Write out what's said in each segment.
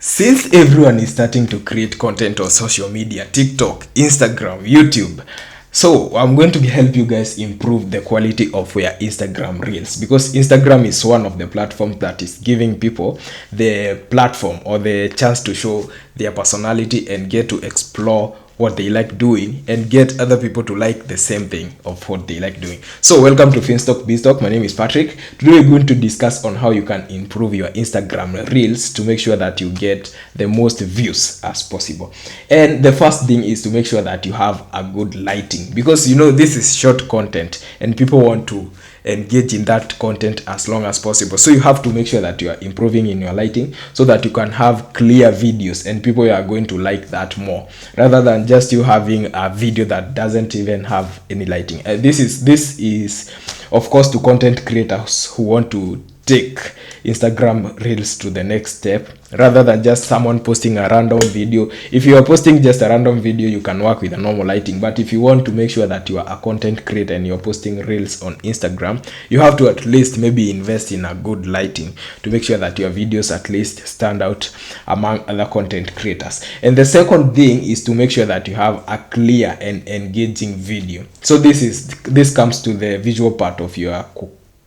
Since everyone is starting to create content on social media, TikTok, Instagram, YouTube, so I'm going to help you guys improve the quality of your Instagram reels, because Instagram is one of the platforms that is giving people the platform or the chance to show their personality and get to explore what they like doing and get other people to like the same thing of what they like doing. So welcome to Finstock Biztalk. My name is Patrick. Today we're going to discuss on how you can improve your Instagram reels to make sure that you get the most views as possible. And the first thing is to make sure that you have a good lighting, because you know this is short content and people want to engage in that content as long as possible. So you have to make sure that you are improving in your lighting so that you can have clear videos and people are going to like that more, rather than just you having a video that doesn't even have any lighting. This is of course to content creators who want to take Instagram reels to the next step, rather than just someone posting a random video. If you are posting just a random video, you can work with a normal lighting, but if you want to make sure that you are a content creator and you're posting reels on Instagram, you have to at least maybe invest in a good lighting to make sure that your videos at least stand out among other content creators. And the second thing is to make sure that you have a clear and engaging video. So this comes to the visual part of your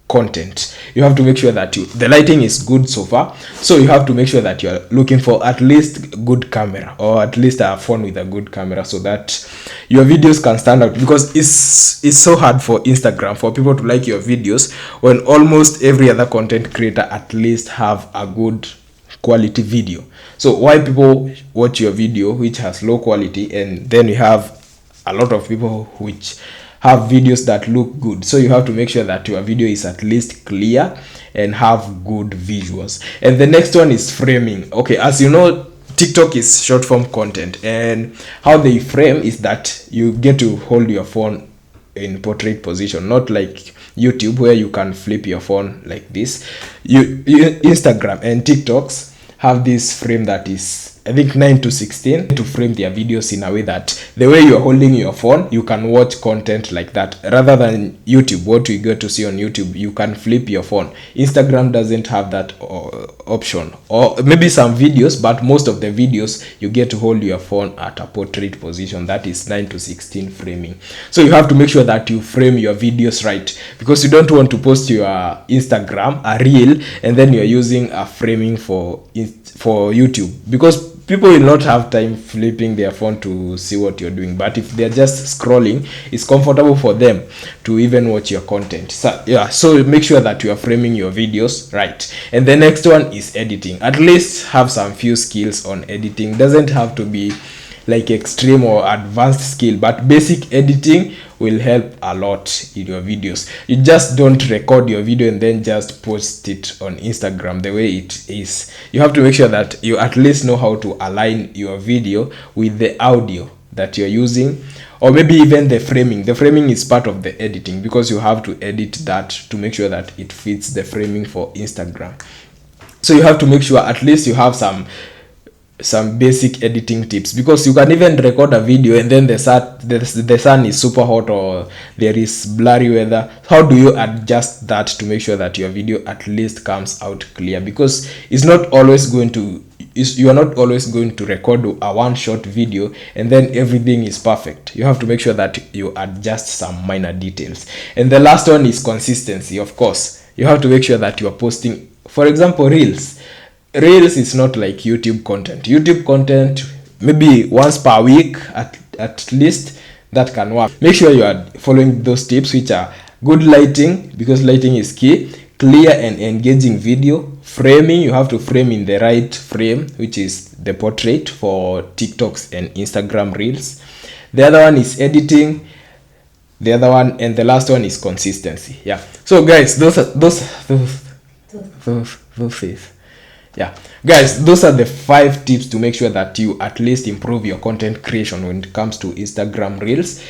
content. You have to make sure that the lighting is good so far, so you have to make sure that you're looking for at least good camera, or at least a phone with a good camera, so that your videos can stand out, because it's so hard for Instagram for people to like your videos when almost every other content creator at least have a good quality video. So why people watch your video which has low quality, and then you have a lot of people which have videos that look good? So you have to make sure that your video is at least clear and have good visuals. And the next one is framing. Okay, as you know, TikTok is short form content, and how they frame is that you get to hold your phone in portrait position, not like YouTube where you can flip your phone like this. Instagram and TikToks have this frame that is, I think, 9:16 to frame their videos in a way that the way you're holding your phone, you can watch content like that, rather than YouTube. What we get to see on YouTube, you can flip your phone. Instagram doesn't have that option, or maybe some videos, but most of the videos you get to hold your phone at a portrait position, that is 9:16 framing. So you have to make sure that you frame your videos right, because you don't want to post your Instagram a reel and then you're using a framing for YouTube, because people will not have time flipping their phone to see what you're doing. But if they're just scrolling, it's comfortable for them to even watch your content. So make sure that you are framing your videos right. And the next one is editing. At least have some few skills on editing. Doesn't have to be like extreme or advanced skill, but basic editing will help a lot in your videos. You just don't record your video and then just post it on Instagram the way it is. You have to make sure that you at least know how to align your video with the audio that you're using, or maybe even the framing. The framing is part of the editing, because you have to edit that to make sure that it fits the framing for Instagram. So you have to make sure at least you have some basic editing tips, because you can even record a video and then the sun is super hot or there is blurry weather. How do you adjust that to make sure that your video at least comes out clear? Because you are not always going to record a one shot video and then everything is perfect. You have to make sure that you adjust some minor details. And the last one is consistency. Of course, you have to make sure that you are posting, for example, reels is not like YouTube content maybe once per week at least. That can work. Make sure you are following those tips, which are good lighting, because lighting is key, clear and engaging video, framing. You have to frame in the right frame, which is the portrait for TikToks and Instagram reels. The other one is editing, and the last one is consistency. So guys, those guys, those are the 5 tips to make sure that you at least improve your content creation when it comes to Instagram reels.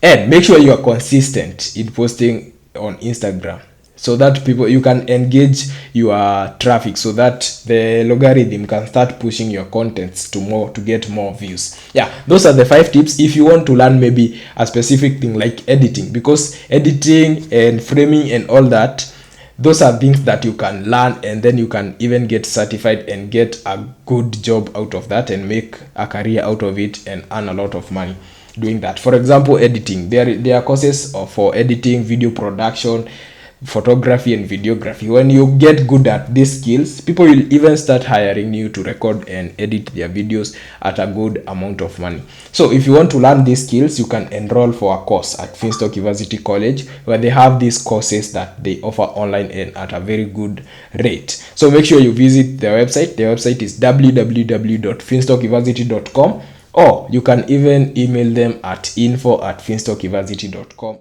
And make sure you are consistent in posting on Instagram, so that you can engage your traffic, so that the logarithm can start pushing your contents to get more views. Those are the 5 tips. If you want to learn maybe a specific thing like editing, because editing and framing and all that, those are things that you can learn, and then you can even get certified and get a good job out of that and make a career out of it and earn a lot of money doing that. For example, editing. There are courses for editing, video production, photography and videography. When you get good at these skills, people will even start hiring you to record and edit their videos at a good amount of money. So if you want to learn these skills, you can enroll for a course at Finstock University College, where they have these courses that they offer online and at a very good rate. So make sure you visit their website. Their website is www.finstockuniversity.com, or you can even email them at info@finstockuniversity.com.